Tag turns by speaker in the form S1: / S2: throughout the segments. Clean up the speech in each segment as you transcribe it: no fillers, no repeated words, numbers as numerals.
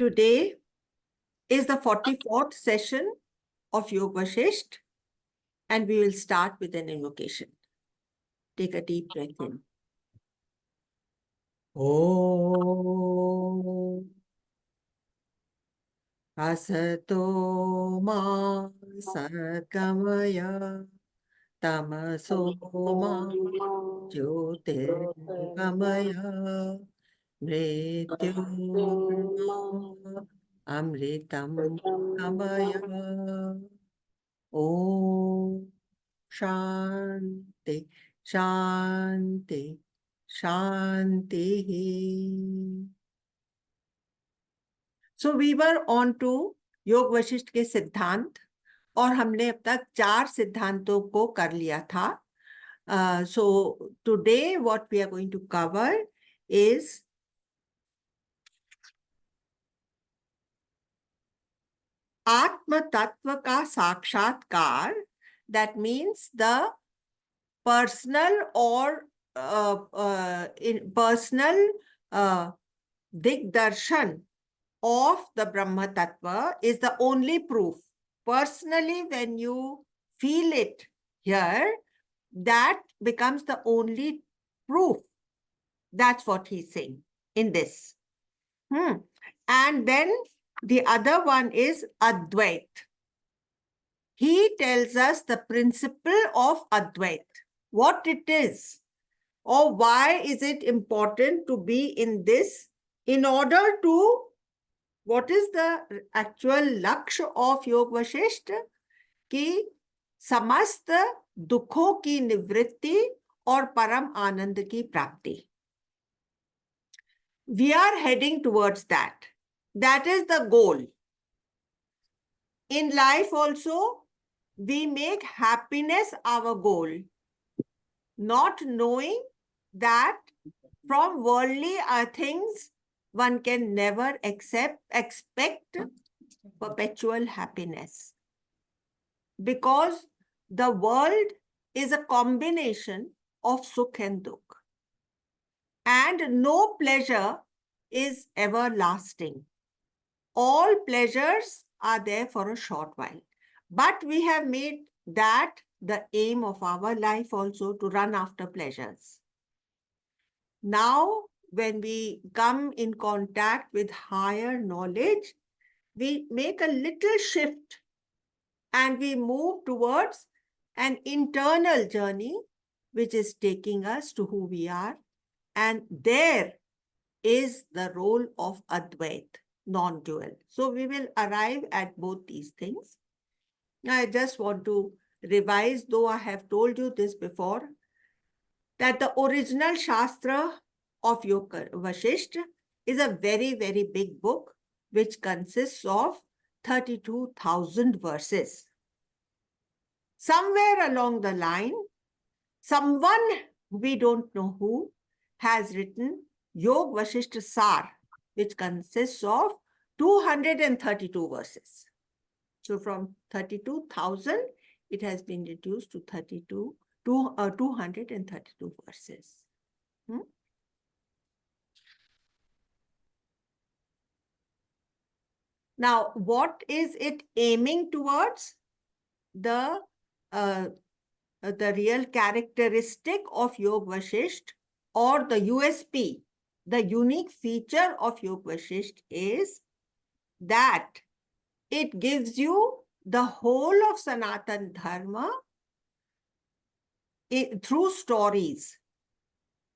S1: Today is the 44th session of Yoga Vashisht, and we will start with an invocation. Take a deep breath in. Om Asato Ma Sagamaya Tamaso Ma Jyotirgamaya Mrityunma Amritam Gamaya. Om Shanti, Shanti, Shanti. So we were on to योग वशिष्ठ के सिद्धांत और हमने अब तक 4 सिद्धांतों को कर लिया था. So today what we are going to cover is आत्म तत्व का साक्षात्कार. That means the personal or personal Digdarshan of the Brahma Tattva is the only proof. Personally, when you feel it here, that becomes the only proof. That's what he's saying in this. And then the other one is Advait. He tells us the principle of Advait, what it is, or why is it important to be in this in order to, what is the actual lakshya of योग वशिष्ठ? कि समस्त दुखों की निवृत्ति और परम आनंद की प्राप्ति. We are heading towards that. That is the goal. In life also, we make happiness our goal, not knowing that from worldly things one can never expect perpetual happiness, because the world is a combination of sukh and dukh, and no pleasure is everlasting. All pleasures are there for a short while, but we have made that the aim of our life also, to run after pleasures. Now, when we come in contact with higher knowledge, we make a little shift and we move towards an internal journey which is taking us to who we are. And there is the role of Advait, non-dual. So we will arrive at both these things. I just want to revise, though I have told you this before, that the original Shastra of Yoga Vashisht is a very, very big book which consists of 32,000 verses. Somewhere along the line, someone, we don't know who, has written Yoga Vashisht Sar, which consists of 232 verses. So from 32,000, it has been reduced to 232 verses. Now, what is it aiming towards? The real characteristic of Yoga Vashisht, or the USP, the unique feature of Yoga Vashisht, is that it gives you the whole of Sanatan Dharma through stories,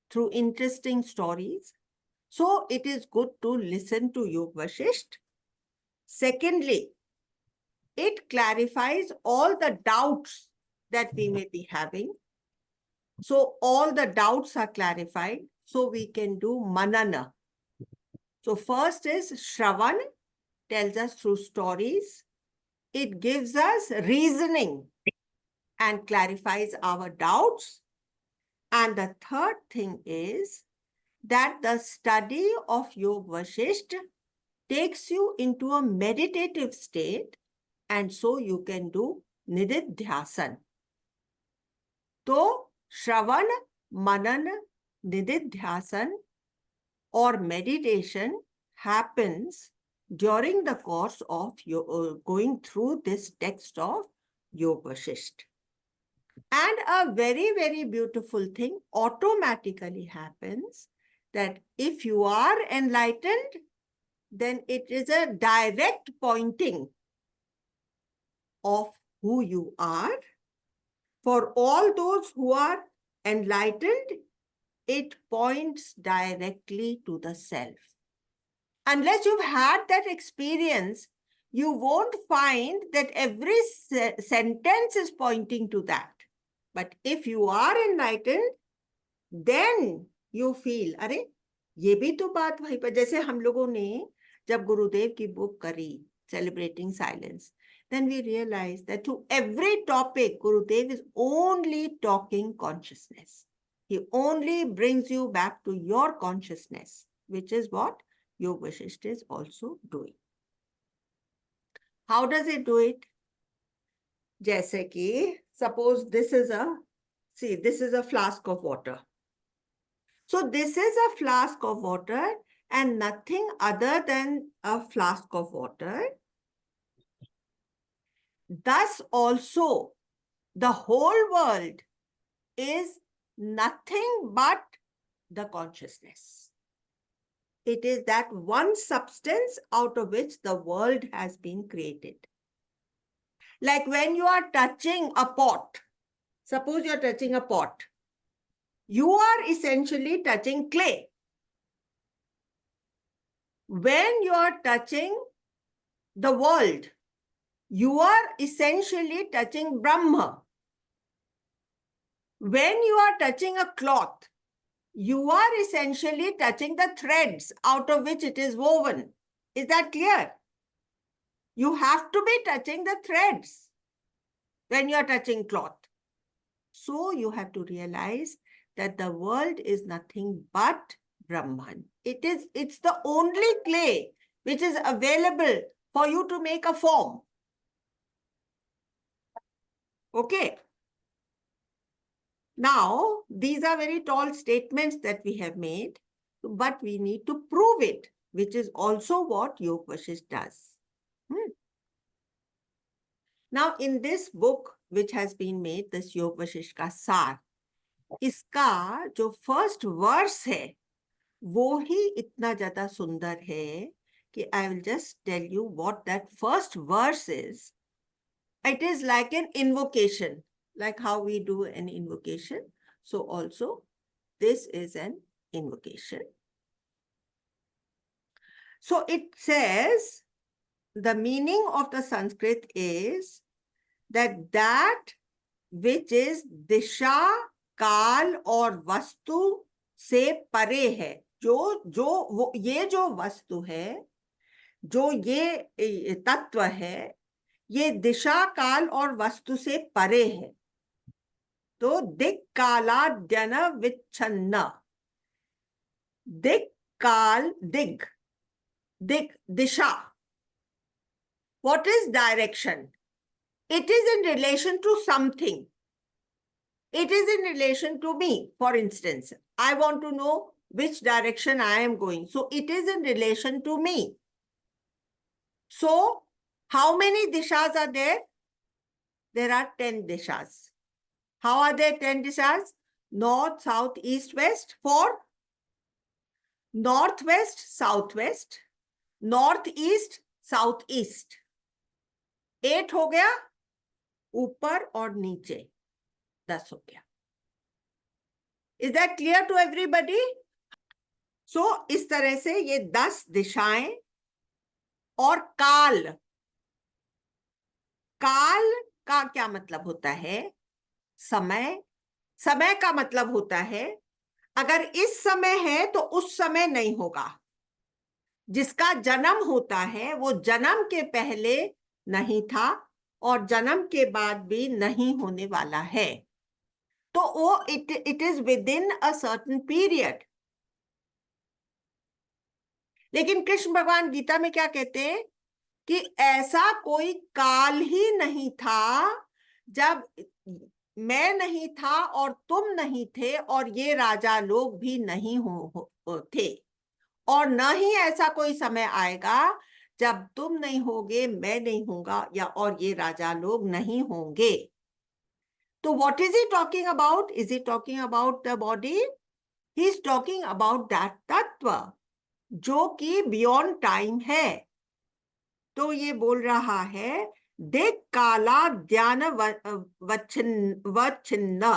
S1: through interesting stories. So it is good to listen to Yoga Vashisht. Secondly, it clarifies all the doubts that we may be having. So all the doubts are clarified, so we can do manana. So first is Shravan, tells us through stories. It gives us reasoning and clarifies our doubts. And the third thing is that the study of Yoga Vashisht takes you into a meditative state, and so you can do Nididhyasan. So, Shravan, Manan, Nididhyasan or meditation happens during the course of going through this text of Yoga Vasishtha. And a very, very beautiful thing automatically happens, that if you are enlightened, then it is a direct pointing of who you are. For all those who are enlightened, it points directly to the self. Unless you've had that experience, you won't find that every sentence is pointing to that. But if you are enlightened, then you feel, अरे ये भी तो बात वहीं पर, जैसे हम लोगों ने जब गुरुदेव की बुक करी Celebrating Silence, then we realized that to every topic, Gurudev is only talking consciousness. He only brings you back to your consciousness, which is what Yoga Vasishtha is also doing. How does it do it? जैसे कि suppose this is a flask of water. So this is a flask of water and nothing other than a flask of water. Thus also the whole world is nothing but the consciousness. It is that one substance out of which the world has been created. Like when you are touching a pot, suppose you are touching a pot, you are essentially touching clay. When you are touching the world, you are essentially touching Brahma. When you are touching a cloth, you are essentially touching the threads out of which it is woven. Is that clear? You have to be touching the threads when you are touching cloth. So you have to realize that the world is nothing but Brahman. It's the only clay which is available for you to make a form. Okay. Now, these are very tall statements that we have made, but we need to prove it, which is also what Yoga Vasishtha does. Now, in this book, which has been made, this Yoga Vasishtha का सार, इसका जो first verse है, वो ही इतना ज़्यादा सुंदर है कि I will just tell you what that first verse is. It is like an invocation, like how we do an invocation. So also, this is an invocation. So it says, the meaning of the Sanskrit is that which is दिशा, काल और वस्तु से परे है. ये जो वस्तु है, जो ये तत्व है, ये दिशा, काल और वस्तु से परे है. तो दिक् कालाद्यन विच्छन्न. दिक् काल, दिग्, दिशा. What is direction? It is in relation to something. It is in relation to me. For instance, I want to know which direction I am going. So it is in relation to me. So how many dishas are there? There are 10 dishas. How are there 10 dishas? North, south, east, west. For northwest, southwest, northeast, southeast. 8 हो गया. ऊपर और नीचे 10 हो गया. Is that clear to everybody? So इस तरह से ये 10 दिशाएं. और काल, काल का क्या मतलब होता है? समय. समय का मतलब होता है अगर इस समय है तो उस समय नहीं होगा. जिसका जन्म होता है वो जन्म के पहले नहीं था और जन्म के बाद भी नहीं होने वाला है. तो वो it is with in a certain period. लेकिन कृष्ण भगवान गीता में क्या कहते हैं कि ऐसा कोई काल ही नहीं था जब मैं नहीं था और तुम नहीं थे और ये राजा लोग भी नहीं थे. और न ही ऐसा कोई समय आएगा जब तुम नहीं होगे मैं नहीं होगा, या और ये राजा लोग नहीं होंगे। तो what is he talking about? Is he talking about the body? He is talking about that तत्व जो कि beyond time है। तो ये बोल रहा है, दिक् कालाद्यान वच्छिन्न,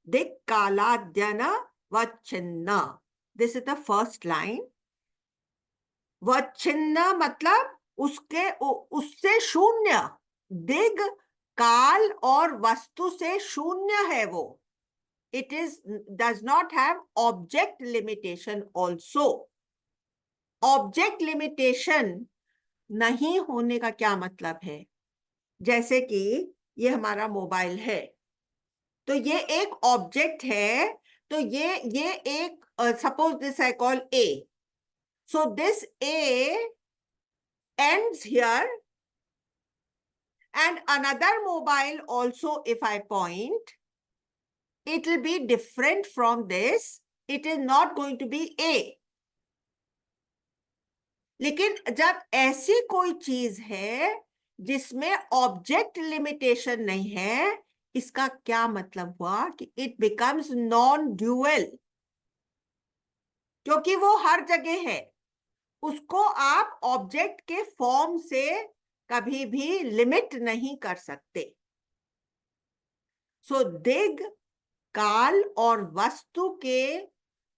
S1: दिक् कालाद्यान वच्छिन्न। This is the first line. वच्छिन्न मतलब उससे शून्य, दिग काल और वस्तु से शून्य है वो। It does not have object limitation also. Object limitation नहीं होने का क्या मतलब है? जैसे कि ये हमारा मोबाइल है, तो ये एक ऑब्जेक्ट है, तो ये एक suppose this I call A, so this A ends here, and another mobile also, if I point, it will be different from this. It is not going to be A. लेकिन जब ऐसी कोई चीज है जिसमें ऑब्जेक्ट लिमिटेशन नहीं है, इसका क्या मतलब हुआ कि इट बिकम्स नॉन ड्यूअल, क्योंकि वो हर जगह है। उसको आप ऑब्जेक्ट के फॉर्म से कभी भी लिमिट नहीं कर सकते। सो दिग काल और वस्तु के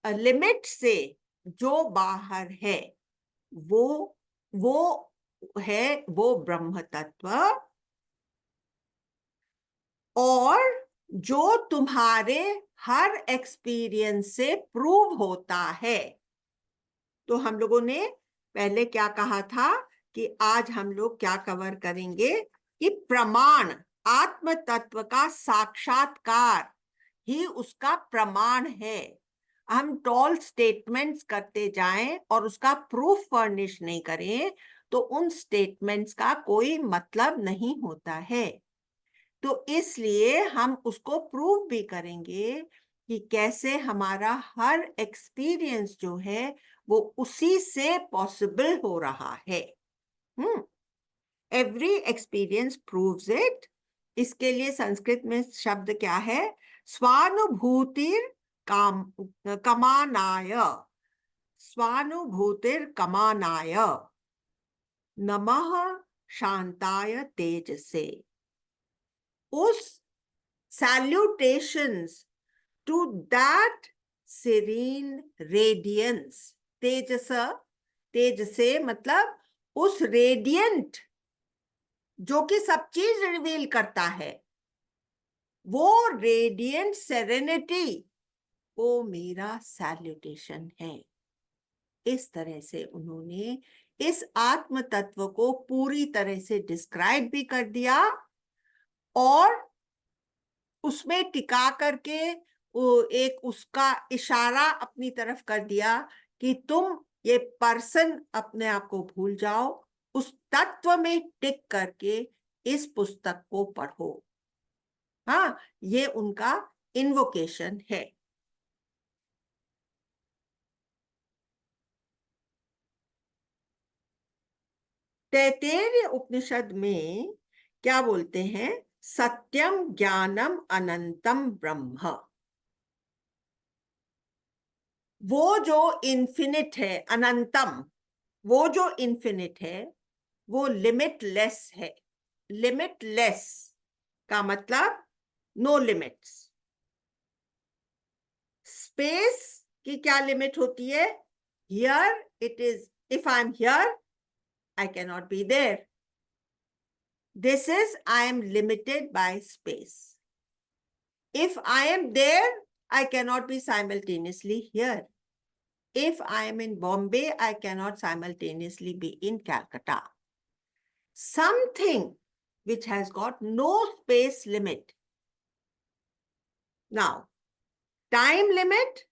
S1: लिमिट से जो बाहर है वो है वो ब्रह्म तत्व, और जो तुम्हारे हर एक्सपीरियंस से प्रूव होता है। तो हम लोगों ने पहले क्या कहा था कि आज हम लोग क्या कवर करेंगे कि प्रमाण, आत्म तत्व का साक्षात्कार ही उसका प्रमाण है। हम टॉल स्टेटमेंट्स करते जाएं और उसका प्रूफ फर्निश नहीं करें तो उन स्टेटमेंट्स का कोई मतलब नहीं होता है। तो इसलिए हम उसको प्रूव भी करेंगे कि कैसे हमारा हर एक्सपीरियंस जो है वो उसी से पॉसिबल हो रहा है। Every experience proves it. इसके लिए संस्कृत में शब्द क्या है? स्वानुभूतिर कमानाय, स्वानुभूतिर कमानाय नमः शांताय तेजसे। उस salutations to that serene radiance, तेजस, तेज से मतलब उस रेडियंट जो कि सब चीज रिवील करता है, वो रेडियंट सेरेनिटी, वो मेरा सैल्यूटेशन है। इस तरह से उन्होंने इस आत्म तत्व को पूरी तरह से डिस्क्राइब भी कर दिया और उसमें टिका करके एक उसका इशारा अपनी तरफ कर दिया कि तुम ये पर्सन अपने आप को भूल जाओ, उस तत्व में टिक करके इस पुस्तक को पढ़ो। हाँ, ये उनका इन्वोकेशन है। तैत्तिरीय उपनिषद में क्या बोलते हैं? सत्यम ज्ञानम अनंतम ब्रह्म। वो जो इन्फिनिट है, अनंतम, वो जो इन्फिनिट है वो लिमिटलेस है। लिमिटलेस का मतलब नो लिमिट्स। स्पेस की क्या लिमिट होती है? Here it is, if I am here I cannot be there. This is, I am limited by space. If I am there, I cannot be simultaneously here. If I am in Bombay, I cannot simultaneously be in Calcutta. Something which has got no space limit. Now, time limit,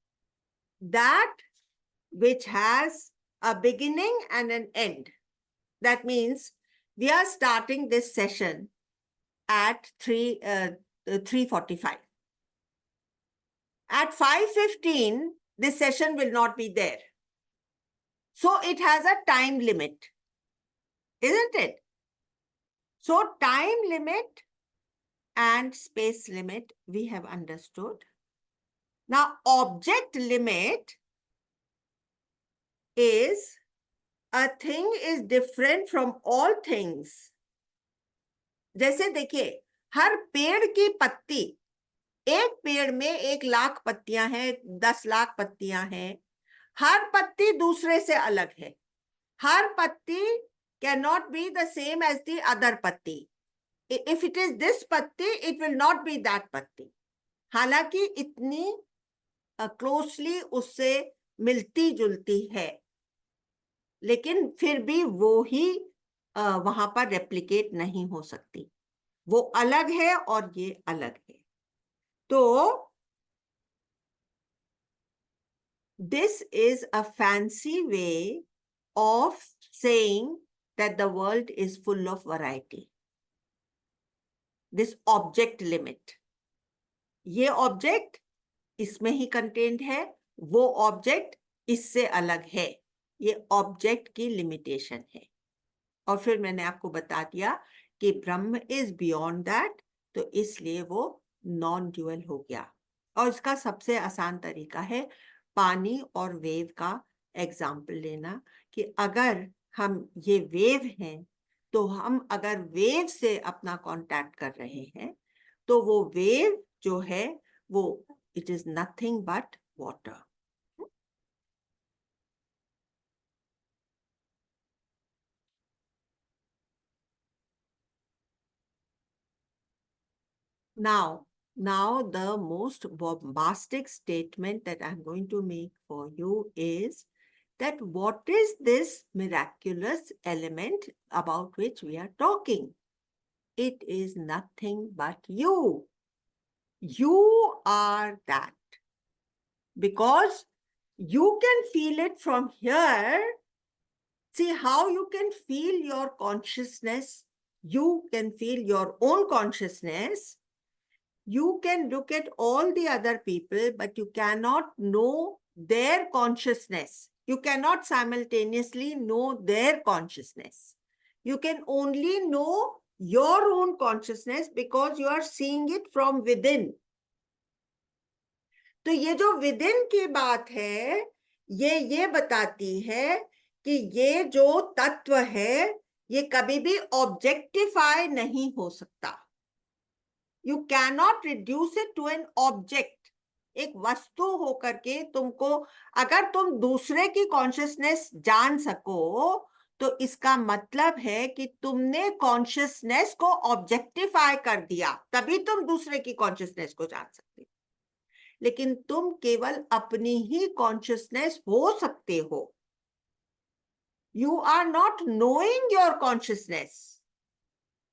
S1: that which has a beginning and an end. That means we are starting this session at 3:45. At 5:15, this session will not be there. So it has a time limit. isn't it? So time limit and space limit we have understood. Now object limit is a thing is different from all things. जैसे देखिए, हर पेड़ की पत्ती, एक पेड़ में 1,00,000 पत्तियां हैं, 10,00,000 पत्तियां हैं, हर पत्ती दूसरे से अलग है. हर पत्ती cannot be the same as the other पत्ती. If it is this पत्ती, it will not be that पत्ती. हालांकि इतनी क्लोजली उससे मिलती जुलती है, लेकिन फिर भी वो ही वहां पर रेप्लिकेट नहीं हो सकती. वो अलग है और ये अलग है. तो this is a fancy way of saying that the world is full of variety. This object limit. ये ऑब्जेक्ट इसमें ही कंटेंट है, वो ऑब्जेक्ट इससे अलग है. ये ऑब्जेक्ट की लिमिटेशन है. और फिर मैंने आपको बता दिया कि ब्रह्म इज बियॉन्ड दैट, तो इसलिए वो नॉन ड्यूअल हो गया. और इसका सबसे आसान तरीका है पानी और वेव का एग्जाम्पल लेना, कि अगर हम ये वेव हैं, तो हम अगर वेव से अपना कांटेक्ट कर रहे हैं, तो वो वेव जो है वो it is nothing but water. Now the most bombastic statement that I'm going to make for you is that what is this miraculous element about which we are talking? It is nothing but you. You are that. Because you can feel it from here. See how you can feel your consciousness. You can feel your own consciousness. You can look at all the other people, but you cannot know their consciousness. You cannot simultaneously know their consciousness. You can only know your own consciousness because you are seeing it from within. तो ये जो within की बात है, ये बताती है कि ये जो तत्व है, ये कभी भी ऑब्जेक्टिफाई नहीं हो सकता. You cannot reduce it to an object. एक वस्तु होकर के तुमको, अगर तुम दूसरे की कॉन्शियसनेस जान सको, तो इसका मतलब है कि तुमने कॉन्शियसनेस को ऑब्जेक्टिफाई कर दिया, तभी तुम दूसरे की कॉन्शियसनेस को जान सकते. लेकिन तुम केवल अपनी ही कॉन्शियसनेस हो सकते हो. You are not knowing your consciousness.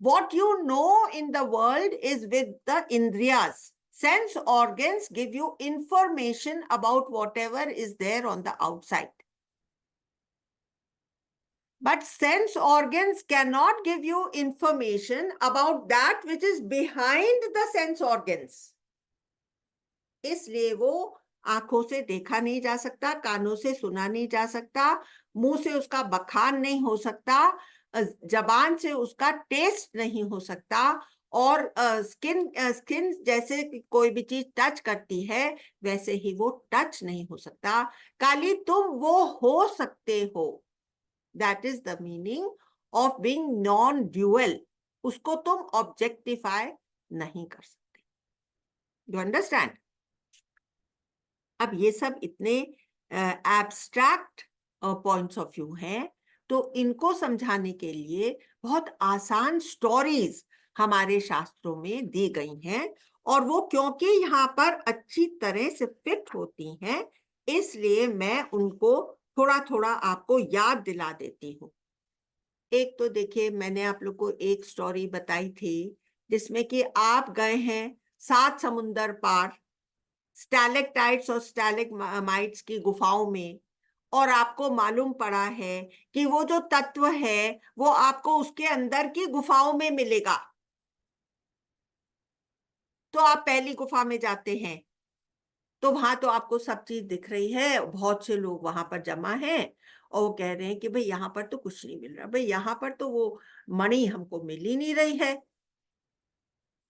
S1: What you know in the world is with the indriyas. Sense organs give you information about whatever is there on the outside. But sense organs cannot give you information about that which is behind the sense organs. इसलिए वो आंखों से देखा नहीं जा सकता, कानों से सुना नहीं जा सकता, मुंह से उसका बखान नहीं हो सकता, जबान से उसका टेस्ट नहीं हो सकता, और स्किन जैसे कोई भी चीज टच करती है वैसे ही वो टच नहीं हो सकता. खाली तुम वो हो सकते हो. That is the meaning of being non dual. उसको तुम ऑब्जेक्टिफाई नहीं कर सकते. You understand? अब ये सब इतने एब्स्ट्रैक्ट पॉइंट्स ऑफ व्यू हैं, तो इनको समझाने के लिए बहुत आसान स्टोरीज हमारे शास्त्रों में दी गई हैं, और वो क्योंकि यहाँ पर अच्छी तरह से फिट होती हैं, इसलिए मैं उनको थोड़ा थोड़ा आपको याद दिला देती हूँ. एक तो देखिए, मैंने आप लोग को एक स्टोरी बताई थी जिसमें कि आप गए हैं 7 समुंदर पार स्टैलेक्टाइट्स और स्टैलेग्माइट्स की गुफाओं में, और आपको मालूम पड़ा है कि वो जो तत्व है वो आपको उसके अंदर की गुफाओं में मिलेगा. तो आप पहली गुफा में जाते हैं, तो वहां तो आपको सब चीज दिख रही है, बहुत से लोग वहां पर जमा हैं और वो कह रहे हैं कि भाई यहाँ पर तो कुछ नहीं मिल रहा, भाई यहाँ पर तो वो मणि हमको मिल ही नहीं रही है।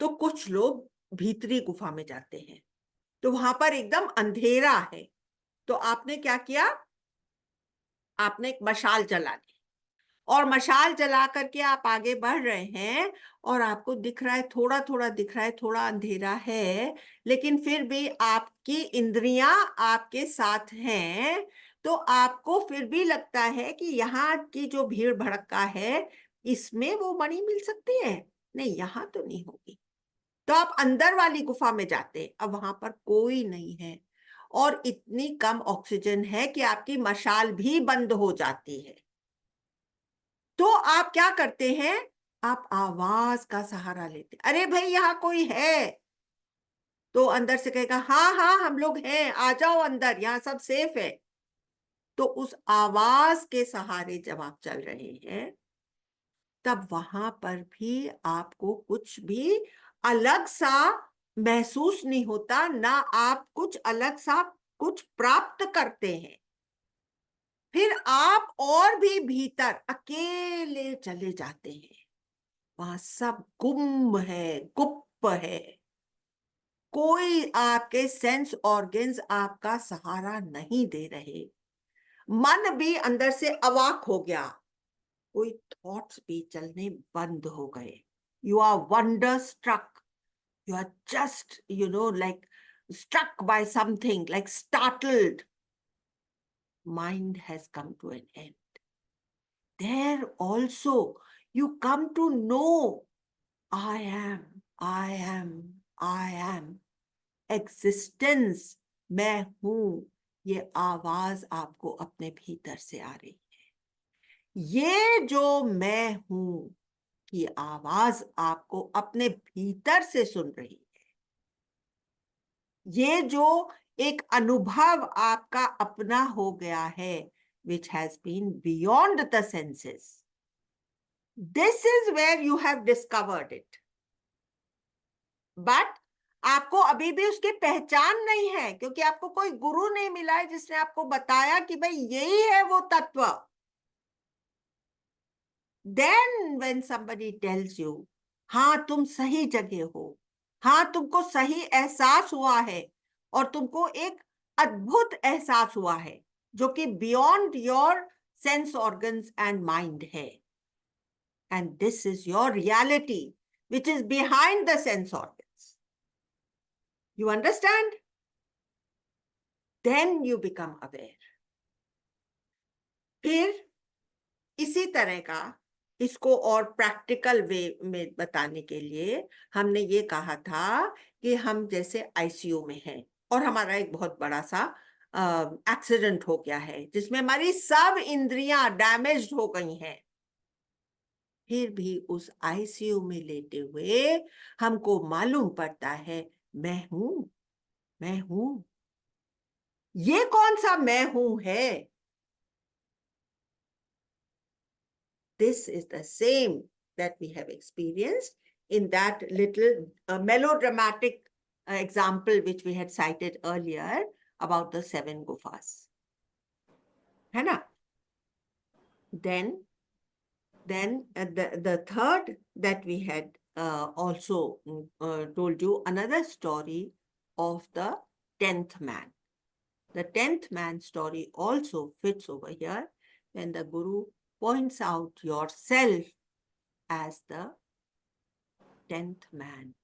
S1: तो कुछ लोग भीतरी गुफा में जाते हैं, तो वहां पर एकदम अंधेरा है। तो आपने क्या किया, आपने एक मशाल जला दी और मशाल जला करके आप आगे बढ़ रहे हैं और आपको दिख रहा है, थोड़ा थोड़ा दिख रहा है, थोड़ा अंधेरा है, लेकिन फिर भी आपकी इंद्रियां आपके साथ हैं। तो आपको फिर भी लगता है कि यहाँ की जो भीड़ भड़का है इसमें वो मणि मिल सकती है, नहीं यहाँ तो नहीं होगी। तो आप अंदर वाली गुफा में जाते हैं, अब वहां पर कोई नहीं है और इतनी कम ऑक्सीजन है कि आपकी मशाल भी बंद हो जाती है। तो आप क्या करते हैं, आप आवाज का सहारा लेते, अरे भाई यहाँ कोई है। तो अंदर से कहेगा हाँ हाँ हम लोग हैं, आ जाओ अंदर, यहाँ सब सेफ है। तो उस आवाज के सहारे जब आप चल रहे हैं तब वहां पर भी आपको कुछ भी अलग सा महसूस नहीं होता, ना आप कुछ अलग सा कुछ प्राप्त करते हैं। फिर आप और भी भीतर अकेले चले जाते हैं, वहां सब गुम है, गुप्त है, कोई आपके सेंस ऑर्गन्स आपका सहारा नहीं दे रहे। मन भी अंदर से अवाक हो गया, कोई थॉट्स भी चलने बंद हो गए। You are wonder struck, you are just like struck by something, like startled. Mind has come to an end. There also you come to know I am, I am, I am. Existence, मैं हूं, ये आवाज आपको अपने भीतर से आ रही है। ये जो मैं हूं की आवाज आपको अपने भीतर से सुन रही है। ये जो एक अनुभव आपका अपना हो गया है, which has been beyond the senses. This is where you have discovered it. But आपको अभी भी उसकी पहचान नहीं है, क्योंकि आपको कोई गुरु नहीं मिला है जिसने आपको बताया कि भाई यही है वो तत्व। Then when somebody tells you, हाँ तुम सही जगह हो, हाँ तुमको सही एहसास हुआ है और तुमको एक अद्भुत एहसास हुआ है जो कि beyond your sense organs and mind है, and this is your reality which is behind the sense organs. You understand? Then you become aware. फिर इसी तरह का इसको और प्रैक्टिकल वे में बताने के लिए हमने ये कहा था कि हम जैसे आईसीयू में हैं और हमारा एक बहुत बड़ा सा एक्सीडेंट हो गया है जिसमें हमारी सब इंद्रियां डैमेज्ड हो गई हैं। फिर भी उस आईसीयू में लेटे हुए हमको मालूम पड़ता है मैं हूं, मैं हूं। ये कौन सा मैं हूं है? This is the same that we have experienced in that little melodramatic example which we had cited earlier about the 7 gufas. है ना? Then the third that we had also told you another story of the 10th man. The 10th man story also fits over here when the Guru points out yourself as the 10th man.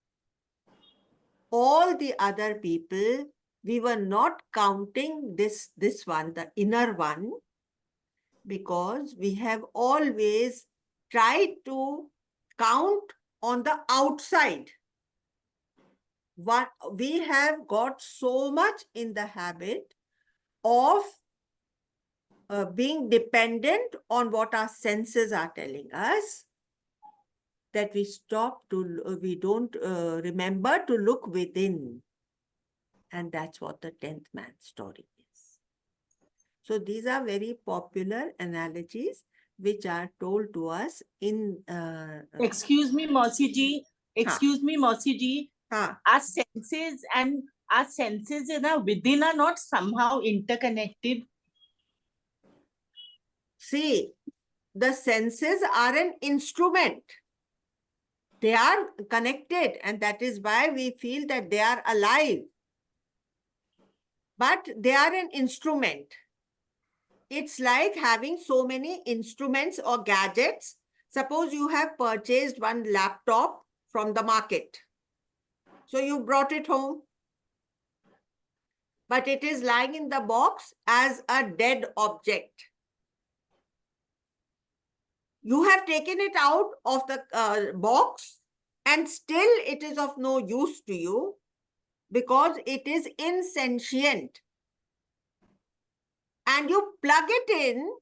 S1: All the other people, we were not counting this one, the inner one, because we have always tried to count on the outside. We have got so much in the habit of being dependent on what our senses are telling us, that we don't remember to look within. And that's what the 10th man story is. So these are very popular analogies which are told to us in...
S2: Excuse me, Mausi ji. Excuse me, Mausi ji.
S1: हाँ.
S2: Our senses and our senses within are not somehow interconnected?
S1: See, the senses are an instrument. They are connected, and that is why we feel that they are alive. But they are an instrument. It's like having so many instruments or gadgets. Suppose you have purchased one laptop from the market. So you brought it home, but it is lying in the box as a dead object. You have taken it out of the box, and still it is of no use to you because it is insentient. And you plug it in,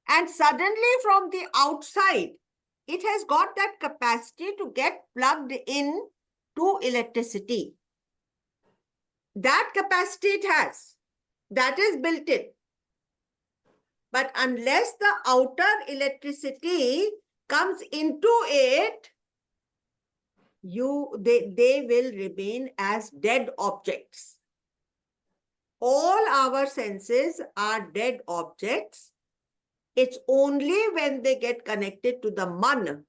S1: and suddenly from the outside, it has got that capacity to get plugged in to electricity. That capacity it has, that is built in. But unless the outer electricity comes into it, they will remain as dead objects. All our senses are dead objects. It's only when they get connected to the man,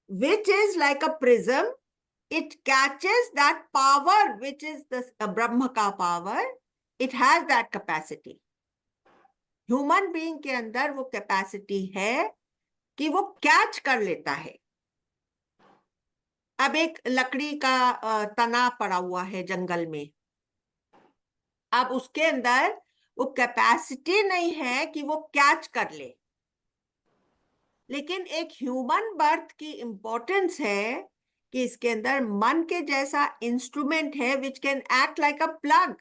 S1: which is like a prism, it catches that power, which is the Brahma ka power. It has that capacity. Human being के अंदर वो capacity है कि वो catch कर लेता है. अब एक लकड़ी का तना पड़ा हुआ है जंगल में. अब उसके अंदर वो कैपेसिटी नहीं है कि वो कैच कर ले. लेकिन एक ह्यूमन बर्थ की इंपॉर्टेंस है कि इसके अंदर मन के जैसा इंस्ट्रूमेंट है which can act like a plug.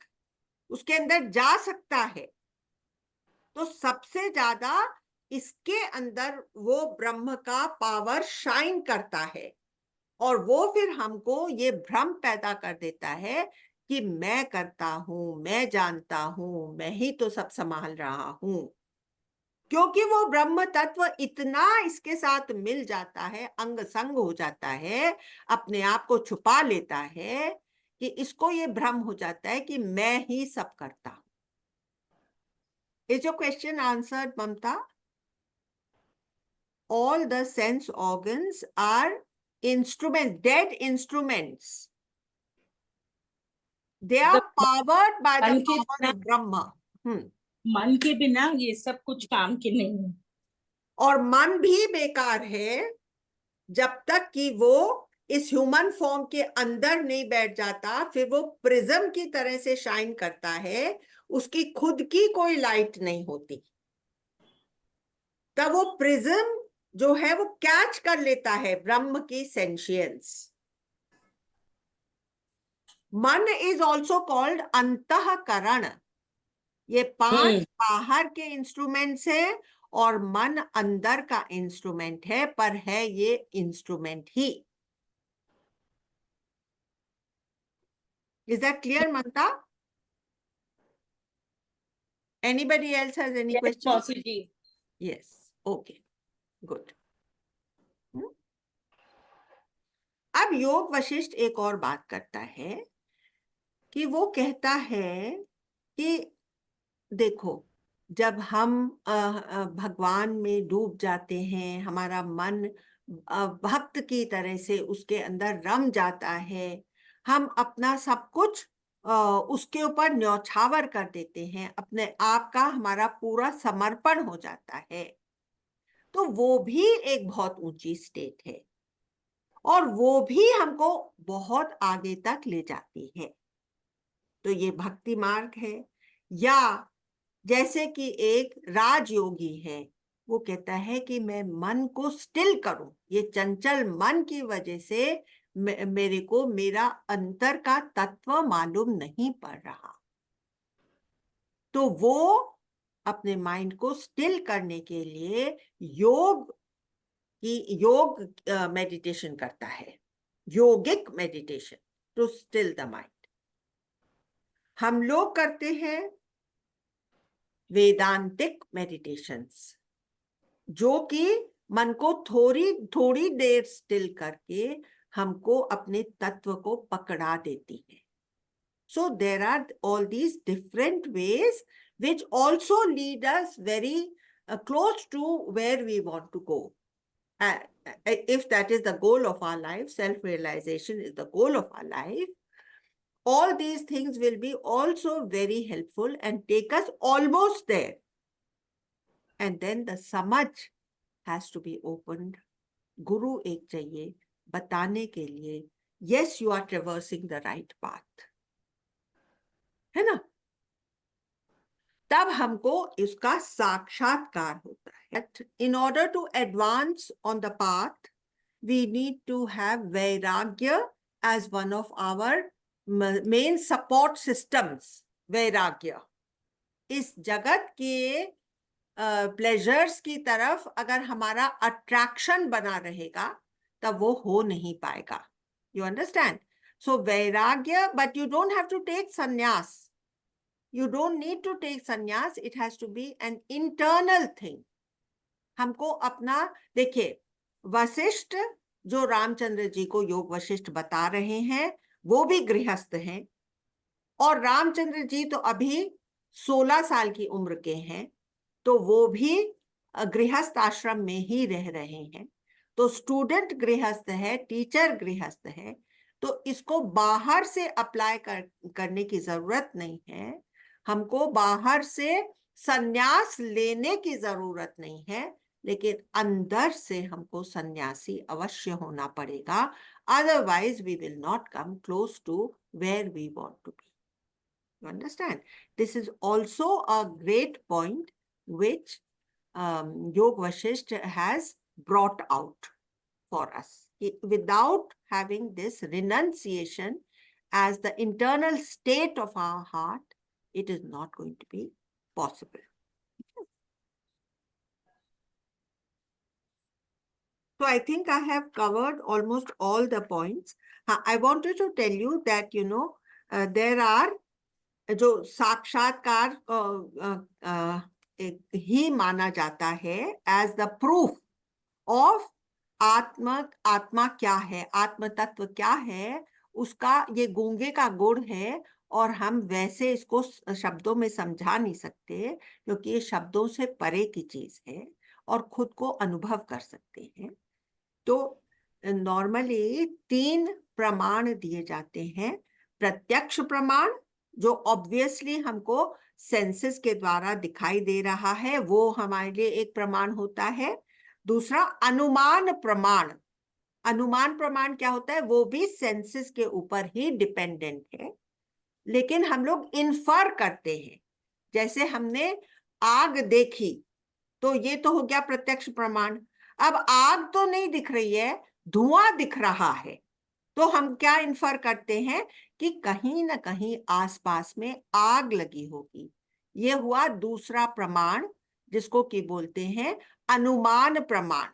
S1: उसके अंदर जा सकता है. तो सबसे ज्यादा इसके अंदर वो ब्रह्म का पावर शाइन करता है, और वो फिर हमको ये भ्रम पैदा कर देता है कि मैं करता हूं, मैं जानता हूं, मैं ही तो सब संभाल रहा हूं. क्योंकि वो ब्रह्म तत्व इतना इसके साथ मिल जाता है, अंग संग हो जाता है, अपने आप को छुपा लेता है कि इसको ये भ्रम हो जाता है कि मैं ही सब करता हूं. Is your question answered, Mamta? All the sense organs are instruments, dead instruments. They are powered by the power of Brahma.
S2: मन के बिना ये सब कुछ काम के नहीं है.
S1: और मन भी बेकार है जब तक कि वो इस ह्यूमन फॉर्म के अंदर नहीं बैठ जाता. फिर वो प्रिज्म की तरह से शाइन करता है, उसकी खुद की कोई लाइट नहीं होती. तब वो प्रिज्म जो है वो कैच कर लेता है ब्रह्म की सेंशियंस. मन इज ऑल्सो कॉल्ड अंतःकरण. ये 5 बाहर के इंस्ट्रूमेंट्स है और मन अंदर का इंस्ट्रूमेंट है, पर है ये इंस्ट्रूमेंट ही. Is that clear, Mamta? Anybody else has any question?
S2: Possibly.
S1: Yes. Okay. Good. अब योग वशिष्ठ एक और बात करता है कि वो कहता है कि देखो, जब हम भगवान में डूब जाते हैं, हमारा मन भक्त की तरह से उसके अंदर रम जाता है, हम अपना सब कुछ उसके ऊपर न्यौछावर कर देते हैं, अपने आप का हमारा पूरा समर्पण हो जाता है, तो वो भी एक बहुत ऊंची स्टेट है और वो भी हमको बहुत आगे तक ले जाती है. तो ये भक्ति मार्ग है. या जैसे कि एक राजयोगी है, वो कहता है कि मैं मन को स्टिल करूं. ये चंचल मन की वजह से मेरे को मेरा अंतर का तत्व मालूम नहीं पड़ रहा. तो वो अपने माइंड को स्टिल करने के लिए योग मेडिटेशन करता है, yogic meditation to still the mind. हम लोग करते हैं वेदांतिक मेडिटेशंस, जो कि मन को थोड़ी थोड़ी देर स्टिल करके हमको अपने तत्व को पकड़ा देती है. So there are all these different ways which also lead us very close to where we want to go. If that is the goal of our life, self-realization is the goal of our life, all these things will be also very helpful and take us almost there. And then the samajh has to be opened. Guru ek chahiye batane ke liye, yes, you are traversing the right path. है ना? तब हमको इसका साक्षात्कार होता है. In order to advance on the path, we need to have vairagya as one of our main support systems. vairagya. इस जगत के प्लेजर्स की तरफ अगर हमारा अट्रैक्शन बना रहेगा तब वो हो नहीं पाएगा. You understand? So vairagya, but you don't have to take sannyas. You don't need to take sannyas. It has to be an internal thing. हमको अपना देखिए, वशिष्ठ जो रामचंद्र जी को योग वशिष्ठ बता रहे हैं वो भी गृहस्थ हैं, और रामचंद्र जी तो अभी 16 साल की उम्र के हैं, तो वो भी गृहस्थ आश्रम में ही रह रहे हैं. तो स्टूडेंट गृहस्थ है, टीचर गृहस्थ है, तो इसको बाहर से अप्लाई करने की जरूरत नहीं है. हमको बाहर से संन्यास लेने की जरूरत नहीं है, लेकिन अंदर से हमको सन्यासी अवश्य होना पड़ेगा. Otherwise we will not come close to where we want to be. You understand? This is also a great point which Yog Vashisht has brought out for us. Without having this renunciation as the internal state of our heart, it is not going to be possible. So I think I have covered almost all the points. I wanted to tell you that, there are जो साक्षात्कार ही माना जाता है as the proof of आत्मा क्या है, आत्म तत्व क्या है, उसका ये गूंगे का गुण है. और हम वैसे इसको शब्दों में समझा नहीं सकते, क्योंकि ये शब्दों से परे की चीज है और खुद को अनुभव कर सकते हैं. तो नॉर्मली 3 प्रमाण दिए जाते हैं. प्रत्यक्ष प्रमाण, जो ऑब्वियसली हमको सेंसेस के द्वारा दिखाई दे रहा है, वो हमारे लिए एक प्रमाण होता है. दूसरा अनुमान प्रमाण. अनुमान प्रमाण क्या होता है? वो भी सेंसेस के ऊपर ही डिपेंडेंट है, लेकिन हम लोग इन्फर करते हैं. जैसे हमने आग देखी, तो ये तो हो गया प्रत्यक्ष प्रमाण. अब आग तो नहीं दिख रही है, धुआं दिख रहा है, तो हम क्या इन्फर करते हैं कि कहीं ना कहीं आसपास में आग लगी होगी. ये हुआ दूसरा प्रमाण, जिसको कि बोलते हैं अनुमान प्रमाण.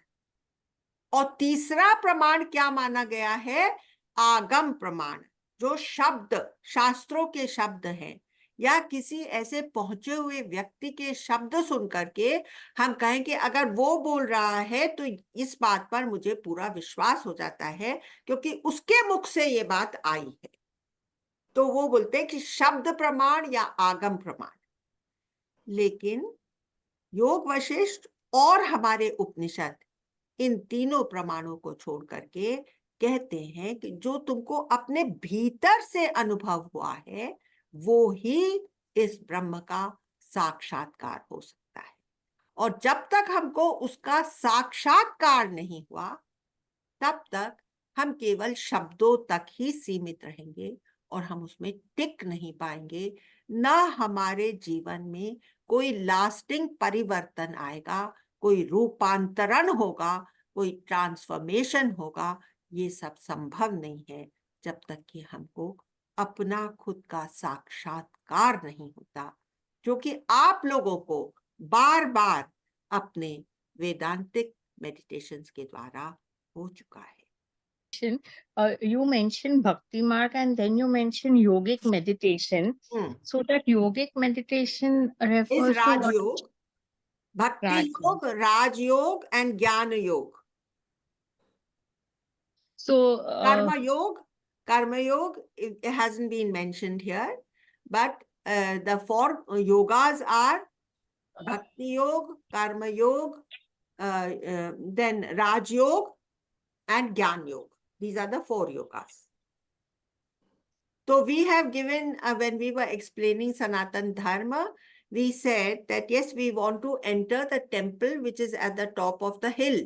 S1: और तीसरा प्रमाण क्या माना गया है? आगम प्रमाण. जो शब्द, शास्त्रों के शब्द हैं, या किसी ऐसे पहुंचे हुए व्यक्ति के शब्द सुन करके हम कहें कि अगर वो बोल रहा है तो इस बात पर मुझे पूरा विश्वास हो जाता है, क्योंकि उसके मुख से ये बात आई है. तो वो बोलते हैं कि शब्द प्रमाण या आगम प्रमाण. लेकिन योग वशिष्ठ और हमारे उपनिषद इन तीनों प्रमाणों को छोड़ करके कहते हैं कि जो तुमको अपने भीतर से अनुभव हुआ है, वो ही इस ब्रह्म का साक्षात्कार हो सकता है. और जब तक हमको उसका साक्षात्कार नहीं हुआ, तब तक हम केवल शब्दों तक ही सीमित रहेंगे और हम उसमें टिक नहीं पाएंगे. ना हमारे जीवन में कोई लास्टिंग परिवर्तन आएगा, कोई रूपांतरण होगा, कोई ट्रांसफॉर्मेशन होगा. ये सब संभव नहीं है जब तक कि हमको अपना खुद का साक्षात्कार नहीं होता, जो कि आप लोगों को बार बार अपने वेदांतिक मेडिटेशंस के द्वारा हो चुका है.
S2: You mentioned bhakti marg and then you mentioned yogic meditation. So that yogic meditation
S1: is
S2: refers to
S1: Raj
S2: what?
S1: Yog, Bhakti
S2: Raj
S1: Yog, Raj Yog and Jnana Yog.
S2: So,
S1: Karma Yoga, it hasn't been mentioned here, but the four yogas are Bhakti Yoga, Karma Yoga, then Raj Yoga and Gyan Yoga. These are the four yogas. So we have given, when we were explaining Sanatan Dharma, we said that yes, we want to enter the temple which is at the top of the hill.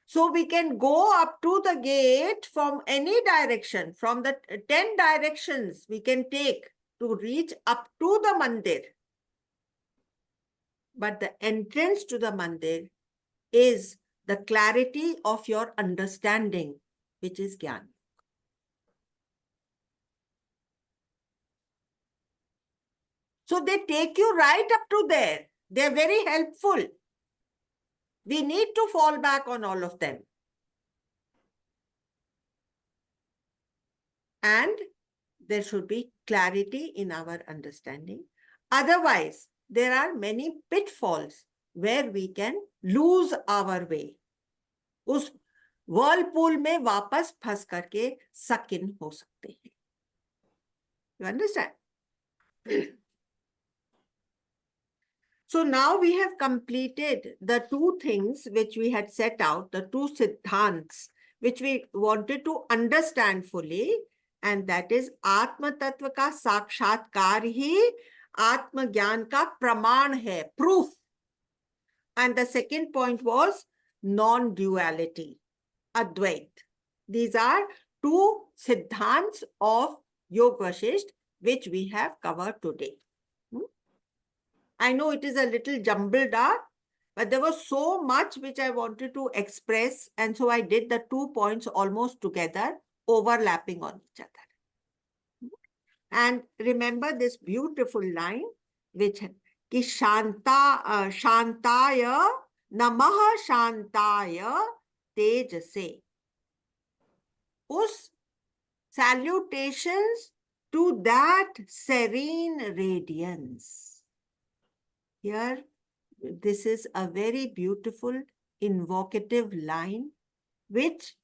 S1: So we can go up to the gate from any direction, from the 10 directions we can take to reach up to the mandir. But the entrance to the mandir is the clarity of your understanding, which is Gyan. So they take you right up to there. They're very helpful. We need to fall back on all of them. And there should be clarity in our understanding. Otherwise, there are many pitfalls where we can lose our way. उस whirlpool में वापस फंस करके suck in हो सकते हैं. You understand? So now we have completed the two things which we had set out, the two siddhants, which we wanted to understand fully, and that is Atma Tattva ka sakshatkar hi Atma Gyan ka praman hai, proof. And the second point was non-duality, Advait. These are two siddhants of Yoga Vasishtha which we have covered today. I know it is a little jumbled up, but there was so much which I wanted to express, and so I did the 2 points almost together, overlapping on each other. And remember this beautiful line, which ki shantaya namaha shantaya tejase. Us salutations to that serene radiance. Here, this is a very beautiful, invocative line which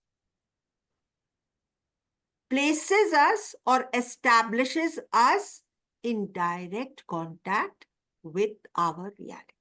S1: places us or establishes us in direct contact with our reality.